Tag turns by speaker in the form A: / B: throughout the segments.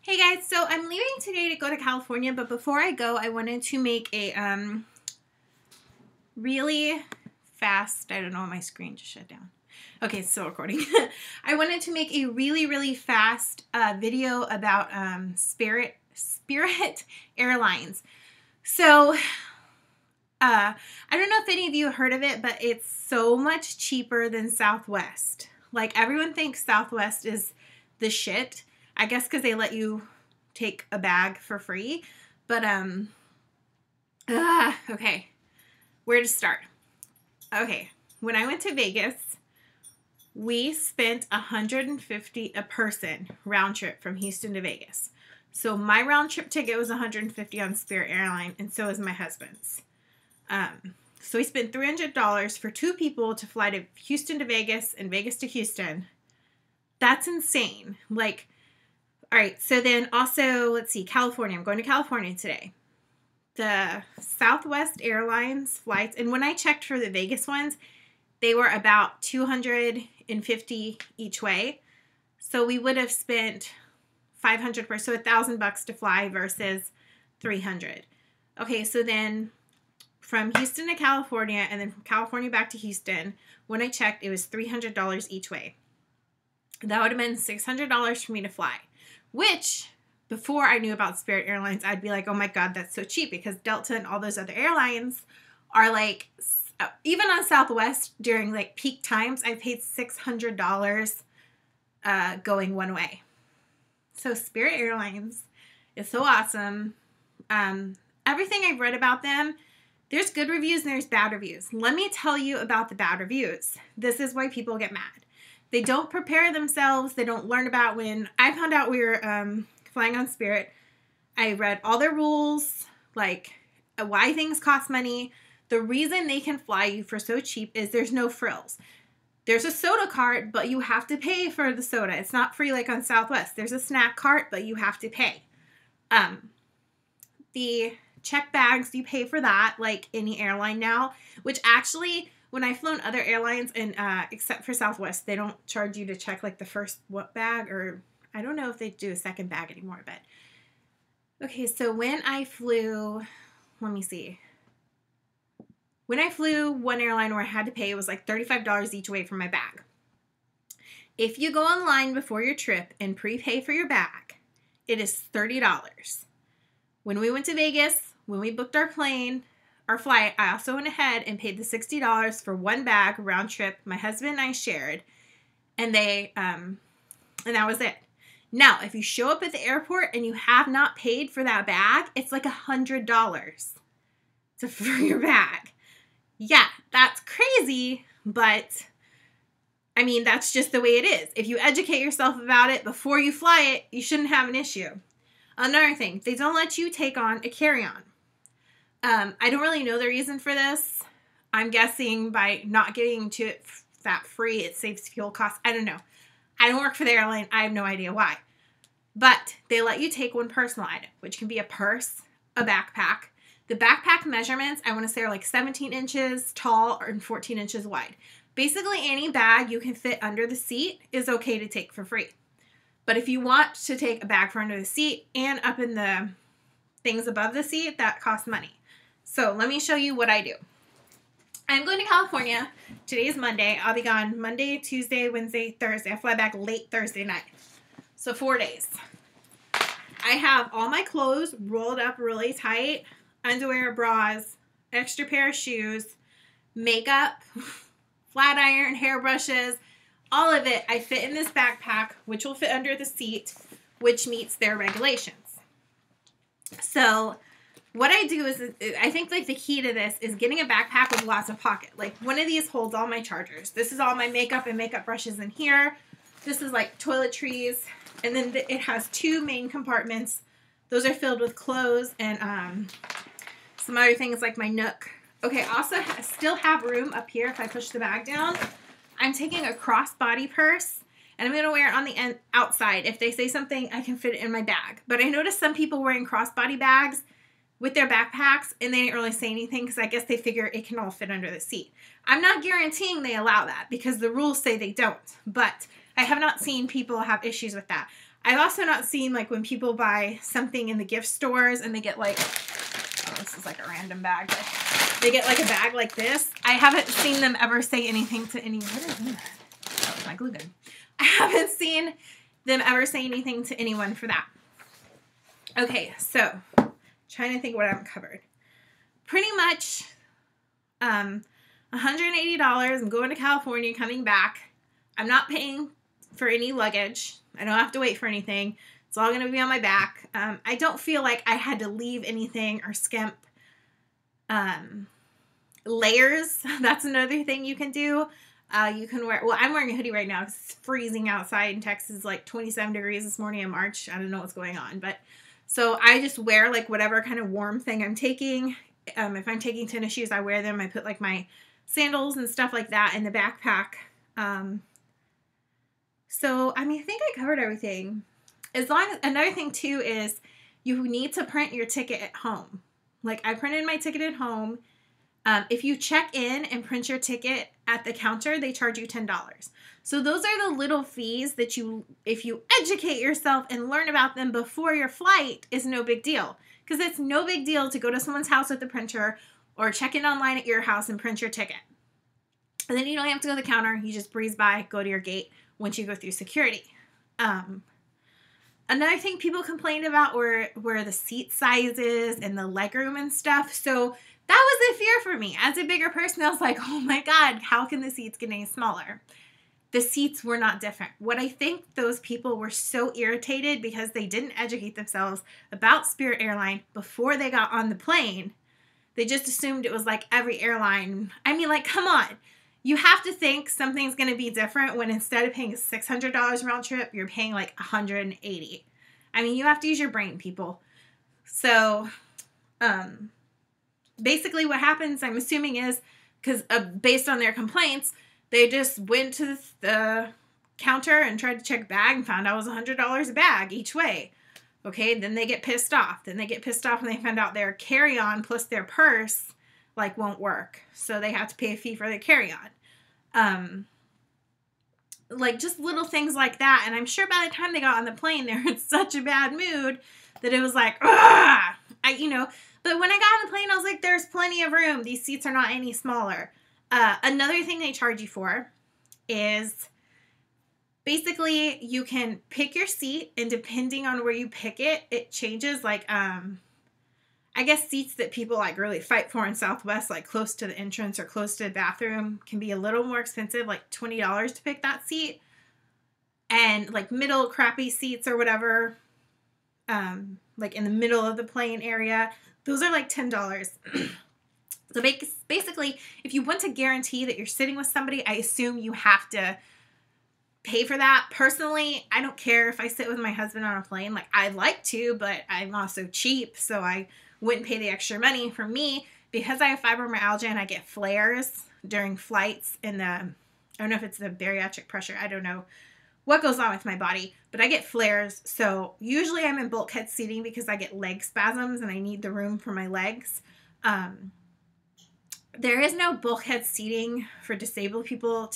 A: Hey guys, so I'm leaving today to go to California, but before I go, I wanted to make a really fast, I don't know, my screen just shut down. Okay, it's still recording. I wanted to make a really fast video about Spirit Airlines. So, I don't know if any of you heard of it, but it's so much cheaper than Southwest. Like, everyone thinks Southwest is the shit. I guess because they let you take a bag for free. But, okay. Where to start? Okay. When I went to Vegas, we spent $150 a person round trip from Houston to Vegas. So my round trip ticket was $150 on Spirit Airlines, and so is my husband's. So we spent $300 for two people to fly to Houston to Vegas and Vegas to Houston. That's insane. Like, all right, so then also, let's see, California. I'm going to California today. The Southwest Airlines flights, and when I checked for the Vegas ones, they were about $250 each way. So we would have spent $500 per, so $1,000 to fly versus $300. Okay, so then from Houston to California, and then from California back to Houston, when I checked, it was $300 each way. That would have been $600 for me to fly. Which, before I knew about Spirit Airlines, I'd be like, oh my God, that's so cheap, because Delta and all those other airlines are like, even on Southwest during like peak times, I paid $600 going one way. So Spirit Airlines is so awesome. Everything I've read about them, there's good reviews and there's bad reviews. Let me tell you about the bad reviews. This is why people get mad. They don't prepare themselves. They don't learn about when I found out we were flying on Spirit. I read all their rules, like why things cost money. The reason they can fly you for so cheap is there's no frills. There's a soda cart, but you have to pay for the soda. It's not free like on Southwest. There's a snack cart, but you have to pay. The check bags, you pay for that like any airline now, which actually, when I've flown other airlines, and except for Southwest, they don't charge you to check like the first bag, or I don't know if they do a second bag anymore, but okay, so when I flew, let me see. When I flew one airline where I had to pay, it was like $35 each way for my bag. If you go online before your trip and prepay for your bag, it is $30. When we went to Vegas, when we booked our flight, I also went ahead and paid the $60 for one bag round trip. My husband and I shared, and and that was it. Now, if you show up at the airport and you have not paid for that bag, it's like $100 for your bag. Yeah, that's crazy, but I mean, that's just the way it is. If you educate yourself about it before you fly it, you shouldn't have an issue. Another thing, they don't let you take on a carry-on. I don't really know the reason for this. I'm guessing by not getting to it that free, it saves fuel costs. I don't know. I don't work for the airline. I have no idea why. But they let you take one personal item, which can be a purse, a backpack. The backpack measurements, I want to say, are like 17 inches tall and 14 inches wide. Basically, any bag you can fit under the seat is okay to take for free. But if you want to take a bag for under the seat and up in the things above the seat, that costs money. So let me show you what I do. I'm going to California. Today is Monday. I'll be gone Monday, Tuesday, Wednesday, Thursday. I fly back late Thursday night. So 4 days. I have all my clothes rolled up really tight. Underwear, bras, extra pair of shoes, makeup, flat iron, hairbrushes, all of it I fit in this backpack, which will fit under the seat, which meets their regulations. So what I do is, I think like the key to this is getting a backpack with lots of pockets. Like one of these holds all my chargers. This is all my makeup and makeup brushes in here. This is like toiletries. And then it has two main compartments. Those are filled with clothes and some other things like my Nook. Okay, also still have room up here if I push the bag down. I'm taking a crossbody purse, and I'm going to wear it on the outside. If they say something, I can fit it in my bag. But I noticed some people wearing crossbody bags with their backpacks, and they didn't really say anything because I guess they figure it can all fit under the seat. I'm not guaranteeing they allow that because the rules say they don't, but I have not seen people have issues with that. I've also not seen, like, when people buy something in the gift stores and they get, like, oh, this is like a random bag, but they get, like, a bag like this. I haven't seen them ever say anything to anyone. What is that? That was my glue gun. I haven't seen them ever say anything to anyone for that. Okay, so trying to think what I haven't covered. Pretty much $180. I'm going to California, coming back. I'm not paying for any luggage. I don't have to wait for anything. It's all going to be on my back. I don't feel like I had to leave anything or skimp. Layers, that's another thing you can do. You can wear, well, I'm wearing a hoodie right now because it's freezing outside in Texas, like 27 degrees this morning in March. I don't know what's going on, but so I just wear like whatever kind of warm thing I'm taking. If I'm taking tennis shoes, I wear them. I put like my sandals and stuff like that in the backpack. So, I mean, I think I covered everything. As long as, another thing too is you need to print your ticket at home. Like, I printed my ticket at home. If you check in and print your ticket at the counter, they charge you $10. So those are the little fees that you, if you educate yourself and learn about them before your flight, is no big deal. Because it's no big deal to go to someone's house with the printer or check in online at your house and print your ticket. And then you don't have to go to the counter. You just breeze by, go to your gate once you go through security. Another thing people complained about were the seat sizes and the legroom and stuff. So that was a fear for me. As a bigger person, I was like, oh my God, how can the seats get any smaller? The seats were not different. What I think those people were so irritated because they didn't educate themselves about Spirit Airlines before they got on the plane. They just assumed it was like every airline. I mean, like, come on. You have to think something's going to be different when instead of paying $600 round trip, you're paying like $180. I mean, you have to use your brain, people. So, basically what happens, I'm assuming, is because based on their complaints, they just went to the counter and tried to check bag and found out it was $100 a bag each way. Okay, then they get pissed off. Then they get pissed off when they find out their carry-on plus their purse like won't work. So they have to pay a fee for their carry-on. Like just little things like that. And I'm sure by the time they got on the plane, they were in such a bad mood that it was like, ah, But when I got on the plane, I was like, there's plenty of room. These seats are not any smaller. Another thing they charge you for is basically you can pick your seat, and depending on where you pick it, it changes. Like, I guess seats that people like really fight for in Southwest, like close to the entrance or close to the bathroom, can be a little more expensive, like $20 to pick that seat. And like middle crappy seats or whatever, like in the middle of the plane area, those are like $10. So basically, if you want to guarantee that you're sitting with somebody, I assume you have to pay for that. Personally, I don't care if I sit with my husband on a plane. Like, I'd like to, but I'm also cheap, so I wouldn't pay the extra money. For me, because I have fibromyalgia and I get flares during flights I don't know if it's the bariatric pressure. I don't know what goes on with my body, but I get flares. So usually I'm in bulkhead seating because I get leg spasms and I need the room for my legs. There is no bulkhead seating for disabled people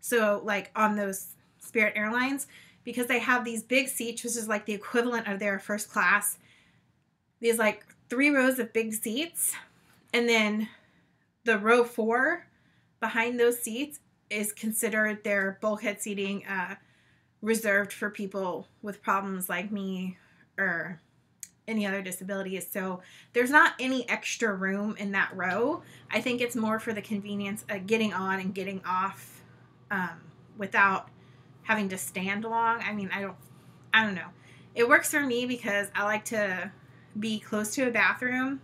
A: so like on those Spirit Airlines, because they have these big seats, which is like the equivalent of their first class. These like 3 rows of big seats, and then the row 4 behind those seats is considered their bulkhead seating, reserved for people with problems like me or any other disabilities. So there's not any extra room in that row. I think it's more for the convenience of getting on and getting off without having to stand long. I mean, I don't know. It works for me because I like to be close to a bathroom.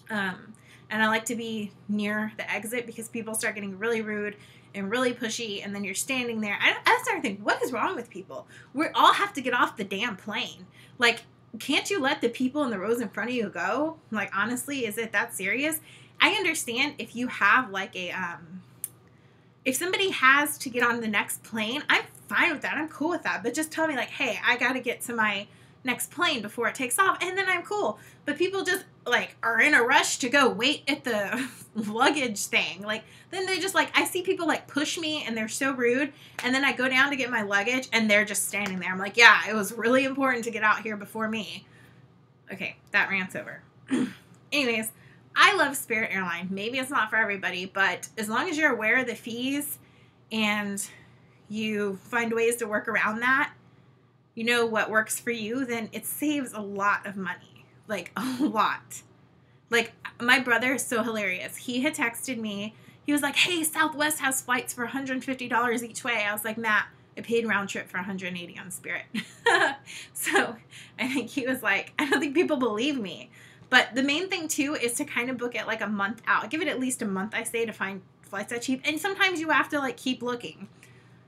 A: And I like to be near the exit because people start getting really rude and really pushy, and then you're standing there. I start to think, what is wrong with people? We all have to get off the damn plane. Like, can't you let the people in the rows in front of you go? Like, honestly, is it that serious? I understand if you have like if somebody has to get on the next plane, I'm fine with that. I'm cool with that. But just tell me like, hey, I got to get to my next plane before it takes off, and then I'm cool. But people just like are in a rush to go wait at the luggage thing. Like then they're just like, I see people like push me and they're so rude, and then I go down to get my luggage and they're just standing there. I'm like, yeah, it was really important to get out here before me. Okay, that rant's over. Anyways, I love Spirit Airlines. Maybe it's not for everybody, but as long as you're aware of the fees and you find ways to work around that, you know what works for you, then it saves a lot of money. Like, a lot. Like, my brother is so hilarious. He had texted me. He was like, hey, Southwest has flights for $150 each way. I was like, Matt, I paid round trip for $180 on Spirit. So I think he was like, I don't think people believe me. But the main thing, too, is to kind of book it like a month out. Give it at least a month, I say, to find flights that cheap. And sometimes you have to, like, keep looking.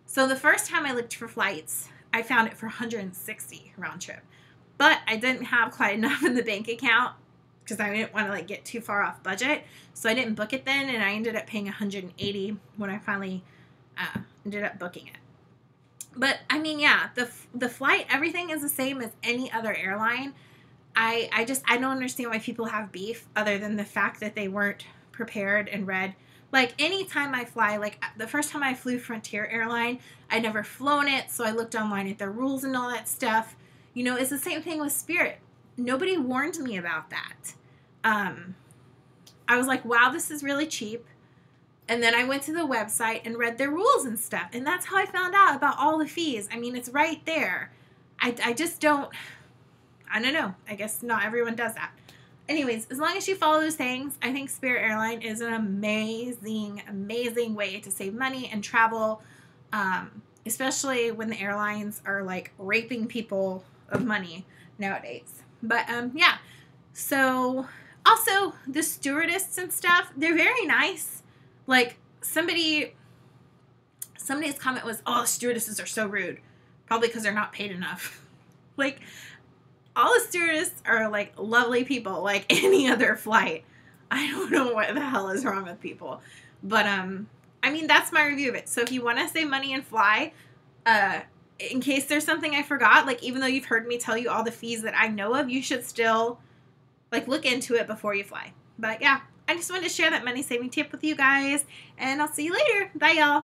A: So the first time I looked for flights, I found it for $160 round trip. But I didn't have quite enough in the bank account because I didn't want to, like, get too far off budget. So I didn't book it then, and I ended up paying $180 when I finally ended up booking it. But, I mean, yeah, the flight, everything is the same as any other airline. I don't understand why people have beef other than the fact that they weren't prepared and read. Like, anytime I fly, like, the first time I flew Frontier Airline, I'd never flown it, so I looked online at their rules and all that stuff. You know, it's the same thing with Spirit. Nobody warned me about that. I was like, wow, this is really cheap. And then I went to the website and read their rules and stuff, and that's how I found out about all the fees. I mean, it's right there. I just don't... I don't know. I guess not everyone does that. Anyways, as long as you follow those things, I think Spirit Airline is an amazing, amazing way to save money and travel, especially when the airlines are, like, raping people of money nowadays. But, yeah. So, also, the stewardess and stuff, they're very nice. Like, somebody's comment was, oh, stewardesses are so rude. Probably because they're not paid enough. Like... all the stewardesses are, like, lovely people, like any other flight. I don't know what the hell is wrong with people. But, I mean, that's my review of it. So if you want to save money and fly, in case there's something I forgot, like, even though you've heard me tell you all the fees that I know of, you should still, like, look into it before you fly. But, yeah, I just wanted to share that money-saving tip with you guys, and I'll see you later. Bye, y'all.